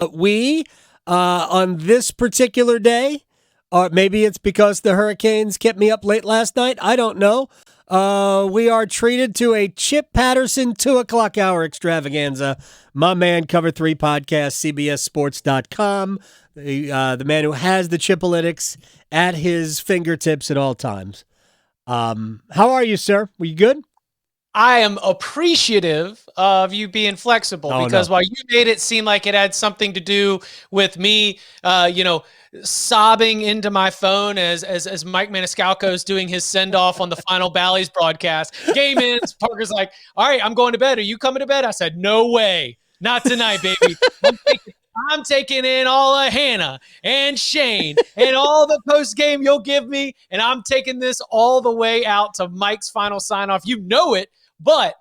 On this particular day, or maybe it's because the Hurricanes kept me up late last night. I don't know. We are treated to a Chip Patterson 2 o'clock hour extravaganza. My man, Cover 3 podcast, CBSSports.com. The man who has the Chipalytics at his fingertips at all times. How are you, sir? Were you good? I am appreciative of you being flexible because while you made it seem like it had something to do with me, sobbing into my phone as Mike Maniscalco is doing his send-off on the Final Bally's broadcast. Game ends, Parker's like, all right, I'm going to bed. Are you coming to bed? I said, no way. Not tonight, baby. I'm taking in all of Hannah and Shane and all the post-game you'll give me, and I'm taking this all the way out to Mike's final sign-off. You know it, but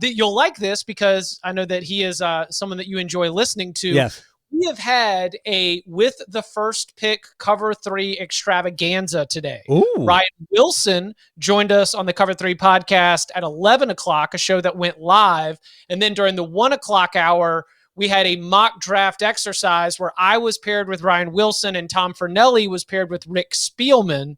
you'll like this because I know that he is someone that you enjoy listening to. Yes. We have had a with the first pick Cover 3 extravaganza today. Ooh. Ryan Wilson joined us on the Cover 3 podcast at 11 o'clock, a show that went live. And then during the 1 o'clock hour, we had a mock draft exercise where I was paired with Ryan Wilson and Tom Fernelli was paired with Rick Spielman.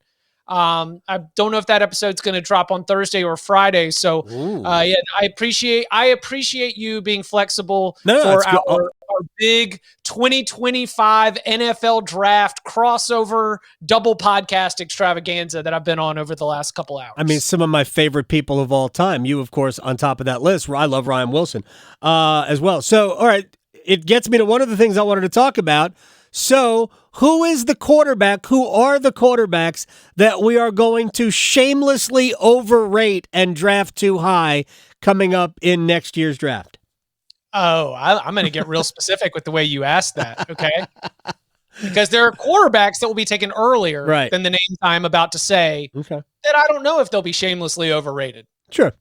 I don't know if that episode's going to drop on Thursday or Friday. So, I appreciate you being flexible for our big 2025 NFL draft crossover double podcast extravaganza that I've been on over the last couple hours. I mean, some of my favorite people of all time. You, of course, on top of that list. I love Ryan Wilson as well. So, all right, it gets me to one of the things I wanted to talk about. So, who is the quarterback? Who are the quarterbacks that we are going to shamelessly overrate and draft too high coming up in next year's draft? Oh, I'm going to get real specific with the way you asked that, okay? Because there are quarterbacks that will be taken earlier than the names I'm about to say that I don't know if they'll be shamelessly overrated. Sure.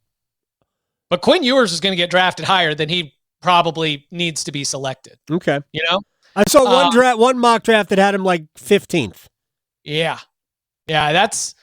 But Quinn Ewers is going to get drafted higher than he probably needs to be selected. Okay. You know? I saw one mock draft that had him like 15th. Yeah. Yeah, that's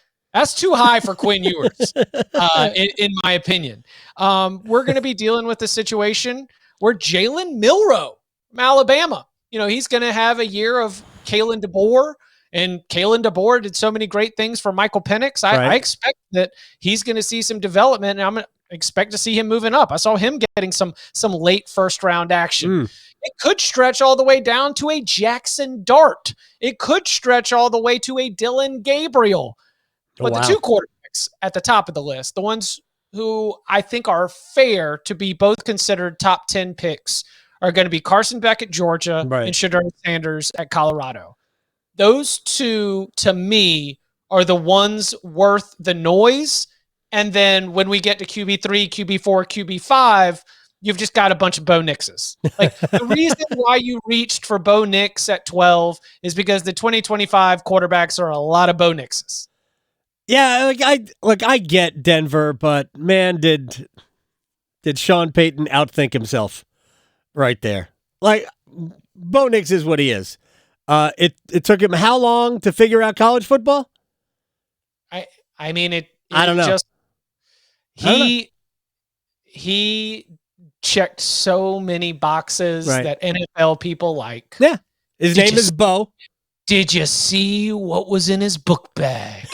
too high for Quinn Ewers, in my opinion. We're going to be dealing with a situation where Jalen Milroe from Alabama, he's going to have a year of Kalen DeBoer, and Kalen DeBoer did so many great things for Michael Penix. I expect that he's going to see some development, and I'm going to expect to see him moving up. I saw him getting some late first-round action. It could stretch all the way down to a Jackson Dart. It could stretch all the way to a Dylan Gabriel. But the two quarterbacks at the top of the list, the ones who I think are fair to be both considered top 10 picks, are going to be Carson Beck at Georgia and Shedeur Sanders at Colorado. Those two, to me, are the ones worth the noise. And then when we get to QB3, QB4, QB5, you've just got a bunch of Bo Nixes. Like, the reason why you reached for Bo Nix at 12 is because the 2025 quarterbacks are a lot of Bo Nixes. Yeah, I get Denver, but man, did Sean Payton outthink himself right there? Like, Bo Nix is what he is. It took him how long to figure out college football? I mean, I don't know. Just, he checked so many boxes that NFL people like. Yeah. His name is Bo. Did you see what was in his book bag?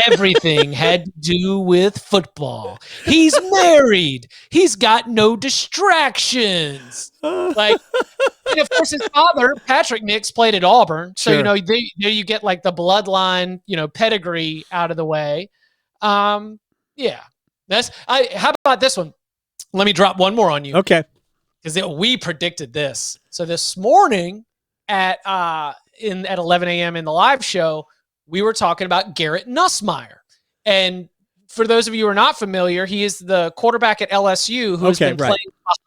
Everything had to do with football. He's married. He's got no distractions. And of course his father, Patrick Nix, played at Auburn. So, you get like the bloodline, pedigree out of the way. How about this one? Let me drop one more on you. Okay. Because we predicted this. So this morning at 11 a.m. in the live show, we were talking about Garrett Nussmeier. And for those of you who are not familiar, he is the quarterback at LSU who has been playing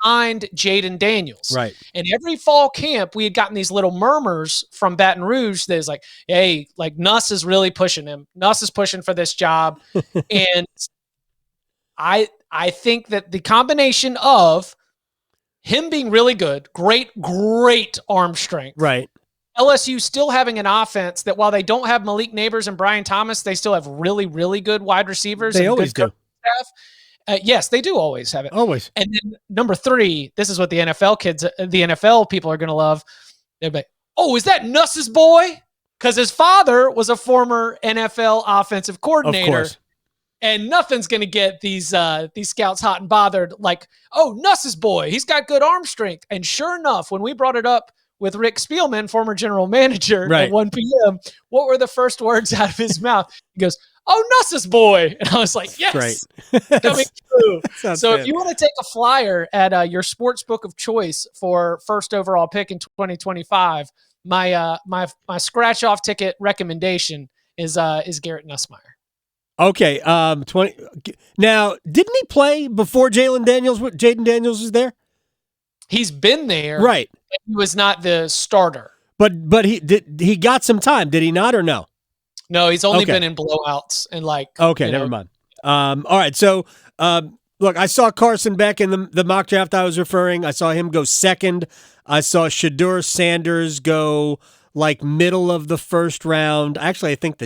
behind Jaden Daniels. Right. And every fall camp, we had gotten these little murmurs from Baton Rouge that is like, hey, like Nuss is really pushing him. Nuss is pushing for this job. And I think that the combination of him being really good, great arm strength. Right. LSU still having an offense that while they don't have Malik Neighbors and Brian Thomas, they still have really, really good wide receivers. They always do. Staff. Yes, they do always have it. Always. And then number 3, this is what the NFL people are going to love. they'd be like, oh, is that Nuss's boy? Because his father was a former NFL offensive coordinator. Of course. And nothing's going to get these scouts hot and bothered like, oh, Nuss's boy, he's got good arm strength. And sure enough, when we brought it up with Rick Spielman, former general manager, at 1 p.m., what were the first words out of his mouth? He goes, oh, Nuss's boy. And I was like, yes, coming true. So if you want to take a flyer at your sports book of choice for first overall pick in 2025, my scratch off ticket recommendation is Garrett Nussmeier. Okay, 20. Now, didn't he play before Jaden Daniels was there? He's been there, right? But he was not the starter. But he got some time, did he not, or no? No, he's only been in blowouts and never mind. All right, so look, I saw Carson Beck in the mock draft I was referring. I saw him go second. I saw Shedeur Sanders go middle of the first round. Actually, I think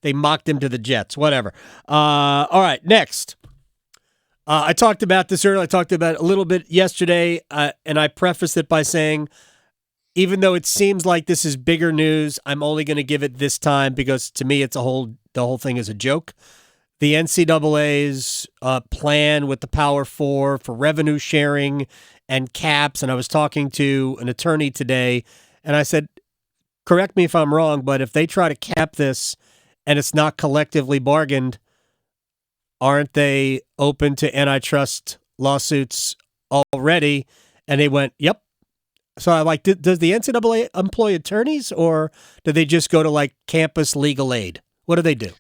they mocked him to the Jets. Whatever. All right, next. I talked about this earlier. I talked about it a little bit yesterday, and I prefaced it by saying, even though it seems like this is bigger news, I'm only going to give it this time because to me, the whole thing is a joke. The NCAA's plan with the Power Four for revenue sharing and caps, and I was talking to an attorney today, and I said, correct me if I'm wrong, but if they try to cap this and it's not collectively bargained, aren't they open to antitrust lawsuits already? And they went, yep. So I does the NCAA employ attorneys or do they just go to campus legal aid? What do they do?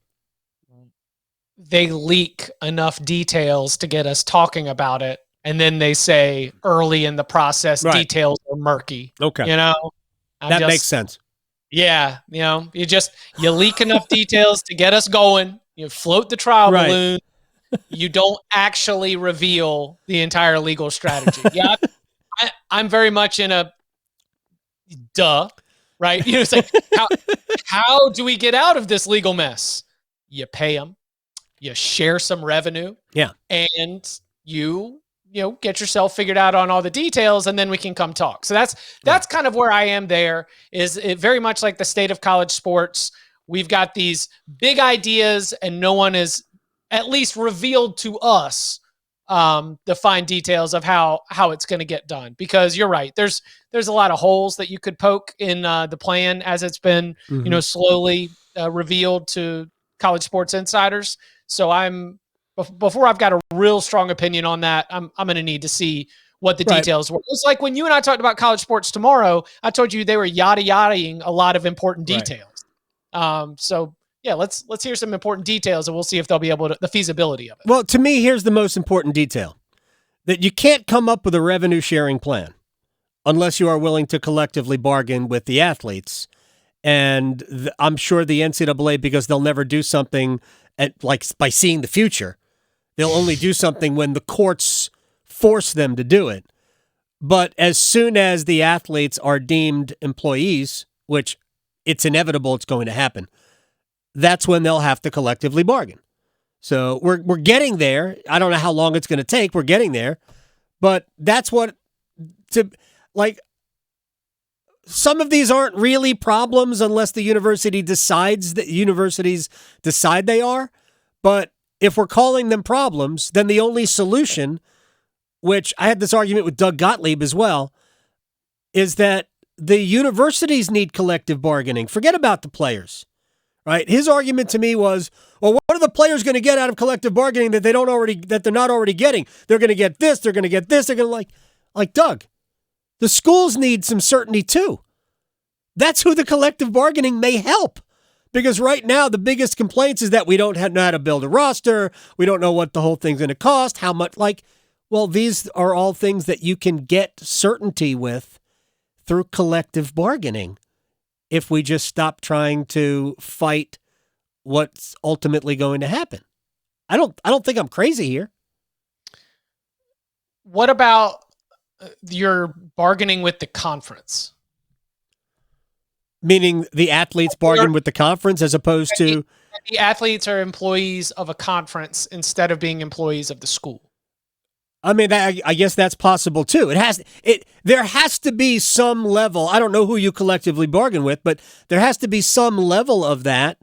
They leak enough details to get us talking about it. And then they say early in the process, details are murky. Okay. That makes sense. Yeah. You leak enough details to get us going. You float the trial balloon. You don't actually reveal the entire legal strategy. Yeah. I'm very much in a duh, right? It's like, how do we get out of this legal mess? You pay them, you share some revenue, and you get yourself figured out on all the details, and then we can come talk. So that's kind of where I am there, is it very much like the state of college sports. We've got these big ideas, and no one is at least revealed to us the fine details of how it's going to get done. Because you're right, there's a lot of holes that you could poke in the plan as it's been slowly revealed to college sports insiders. So before I've got a real strong opinion on that, I'm going to need to see what the details were. It's like when you and I talked about college sports tomorrow, I told you they were yada-yadaing a lot of important details. So yeah, let's hear some important details and we'll see if they'll be able to, the feasibility of it. Well, to me, here's the most important detail, that you can't come up with a revenue sharing plan unless you are willing to collectively bargain with the athletes. And I'm sure the NCAA, because they'll never do something by seeing the future, they'll only do something when the courts force them to do it. But as soon as the athletes are deemed employees, which it's inevitable it's going to happen, that's when they'll have to collectively bargain. So we're getting there. I don't know how long it's going to take. We're getting there. But that's some of these aren't really problems unless the universities decide they are. But if we're calling them problems, then the only solution, which I had this argument with Doug Gottlieb as well, is that the universities need collective bargaining. Forget about the players, right? His argument to me was, well, what are the players going to get out of collective bargaining that they're not already getting? They're going to get this. They're going to get this. They're going to like Doug. The schools need some certainty too. That's who the collective bargaining may help. Because right now, the biggest complaints is that we don't know how to build a roster. We don't know what the whole thing's going to cost, how much. Well, these are all things that you can get certainty with through collective bargaining if we just stop trying to fight what's ultimately going to happen. I don't think I'm crazy here. What about your bargaining with the conference? Meaning the athletes bargain with the conference as opposed to... The athletes are employees of a conference instead of being employees of the school. I mean, I guess that's possible too. There has to be some level. I don't know who you collectively bargain with, but there has to be some level of that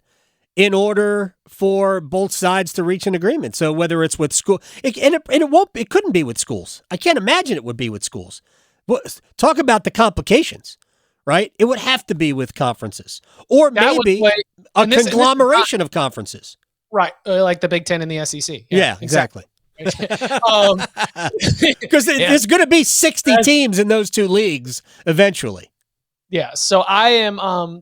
in order for both sides to reach an agreement. So whether it's with school, it couldn't be with schools. I can't imagine it would be with schools. Talk about the complications, right? It would have to be with conferences, or maybe a conglomeration of conferences, right? Like the Big Ten and the SEC. Yeah, exactly. Because there's going to be 60 teams in those two leagues eventually. Yeah. So I am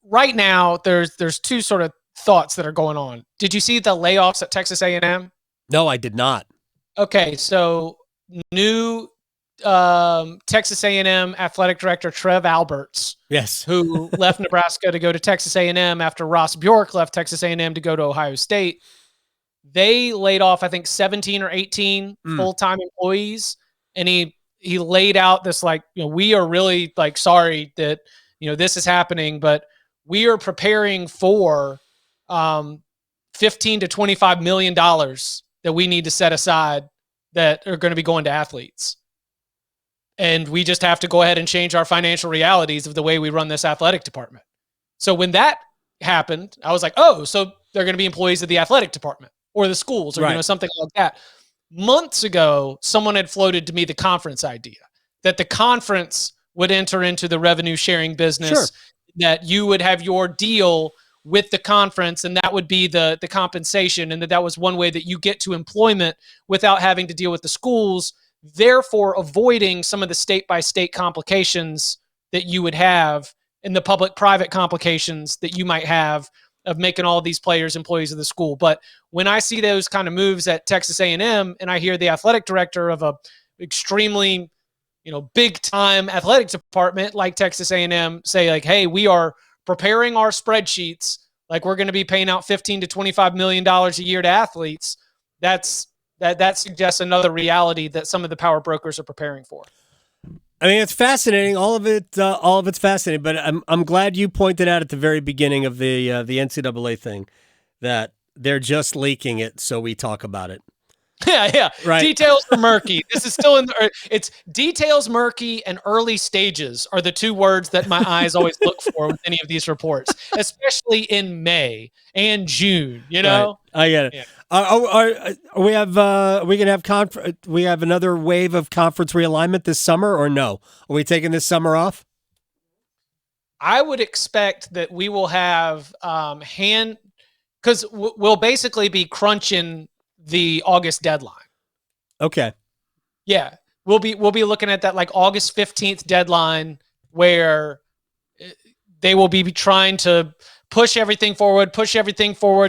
right now. There's two sort of thoughts that are going on. Did you see the layoffs at Texas A&M? No, I did not. Okay, so new Texas A&M athletic director Trev Alberts, yes, who left Nebraska to go to Texas A&M after Ross Bjork left Texas A&M to go to Ohio State. They laid off, I think, 17 or 18 full-time employees, and he laid out this we are really sorry that this is happening, but we are preparing for $15 to $25 million that we need to set aside that are going to be going to athletes. And we just have to go ahead and change our financial realities of the way we run this athletic department. So when that happened, I was like, oh, so they're going to be employees of the athletic department or the schools or something like that. Months ago, someone had floated to me the conference idea that the conference would enter into the revenue sharing business, that you would have your deal with the conference, and that would be the compensation, and that was one way that you get to employment without having to deal with the schools, therefore avoiding some of the state-by-state complications that you would have and the public-private complications that you might have of making all these players employees of the school. But when I see those kind of moves at Texas A&M, and I hear the athletic director of a extremely big-time athletics department like Texas A&M say hey, we are preparing our spreadsheets like we're going to be paying out $15 to $25 million a year to athletes, that suggests another reality that some of the power brokers are preparing for. I mean, it's fascinating. All of it's fascinating. But I'm glad you pointed out at the very beginning of the NCAA thing that they're just leaking it, so we talk about it. Yeah. Right. Details are murky. This is still it's details murky and early stages are the two words that my eyes always look for with any of these reports, especially in May and June. Right. I get it. Yeah. We have another wave of conference realignment this summer, or no? Are we taking this summer off? I would expect that we will have because we'll basically be crunching the August deadline. Okay. Yeah. We'll be looking at that August 15th deadline where they will be trying to push everything forward,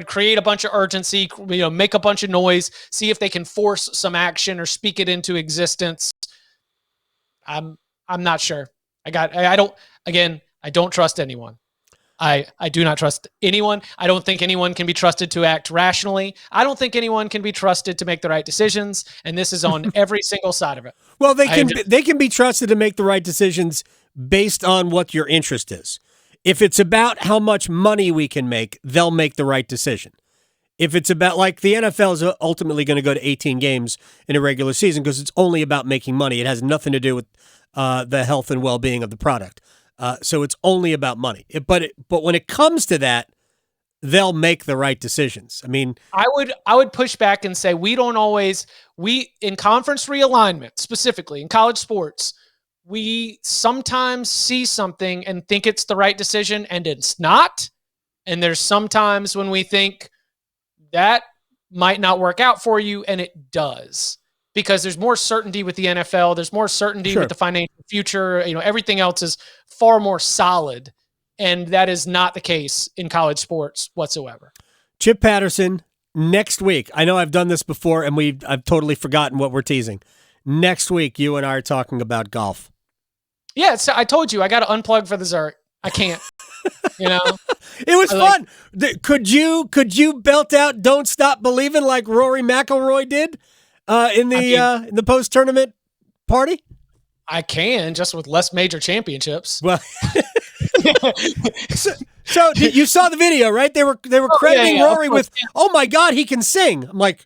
create a bunch of urgency, make a bunch of noise, see if they can force some action or speak it into existence. I'm not sure. I don't trust anyone. I do not trust anyone. I don't think anyone can be trusted to act rationally. I don't think anyone can be trusted to make the right decisions, and this is on every single side of it. Well, they can be trusted to make the right decisions based on what your interest is. If it's about how much money we can make, they'll make the right decision. If it's about, the NFL is ultimately going to go to 18 games in a regular season because it's only about making money. It has nothing to do with the health and well-being of the product. So it's only about money. But when it comes to that, they'll make the right decisions. I mean, I would push back and say we in conference realignment, specifically in college sports, we sometimes see something and think it's the right decision and it's not. And there's sometimes when we think that might not work out for you and it does. Because there's more certainty with the NFL. There's more certainty with the financial future. Everything else is far more solid. And that is not the case in college sports whatsoever. Chip Patterson, next week. I know I've done this before and I've totally forgotten what we're teasing. Next week, you and I are talking about golf. Yeah, I told you, I got to unplug for the Zerk. I can't. It was fun. Could you belt out "Don't Stop Believing" like Rory McIlroy did? In the post-tournament party? I can, just with less major championships. Well, so you saw the video, right? They were crediting Rory with, "Oh my God, he can sing." I'm like,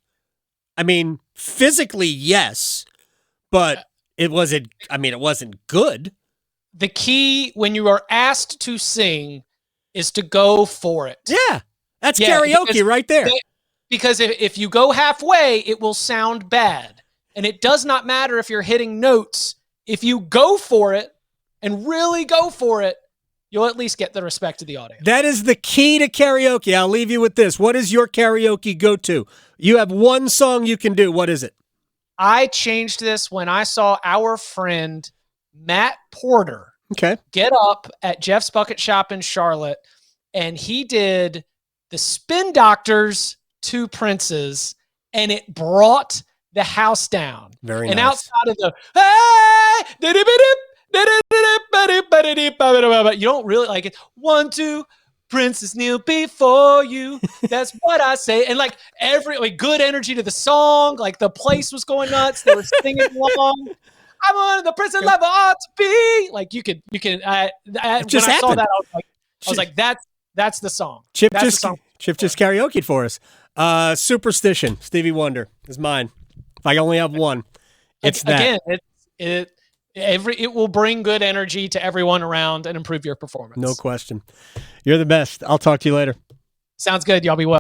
I mean, physically, yes, but it wasn't good. The key when you are asked to sing is to go for it. Yeah, that's karaoke right there. Because if you go halfway, it will sound bad. And it does not matter if you're hitting notes. If you go for it and really go for it, you'll at least get the respect of the audience. That is the key to karaoke. I'll leave you with this. What is your karaoke go-to? You have one song you can do. What is it? I changed this when I saw our friend Matt Porter get up at Jeff's Bucket Shop in Charlotte, and he did the Spin Doctors, Two Princes, and it brought the house down. Very and nice. Outside of the you don't really like it. 1, 2, Princess kneel before you. That's what I say. And like good energy to the song. Like the place was going nuts. They were singing along. I'm on the princess level ought to be. Like you can. When I saw that, I was like, that's the song. Chip just karaoke'd for us. Superstition, Stevie Wonder is mine. If I only have one, it's that. Again, it will bring good energy to everyone around and improve your performance. No question. You're the best. I'll talk to you later. Sounds good. Y'all be well.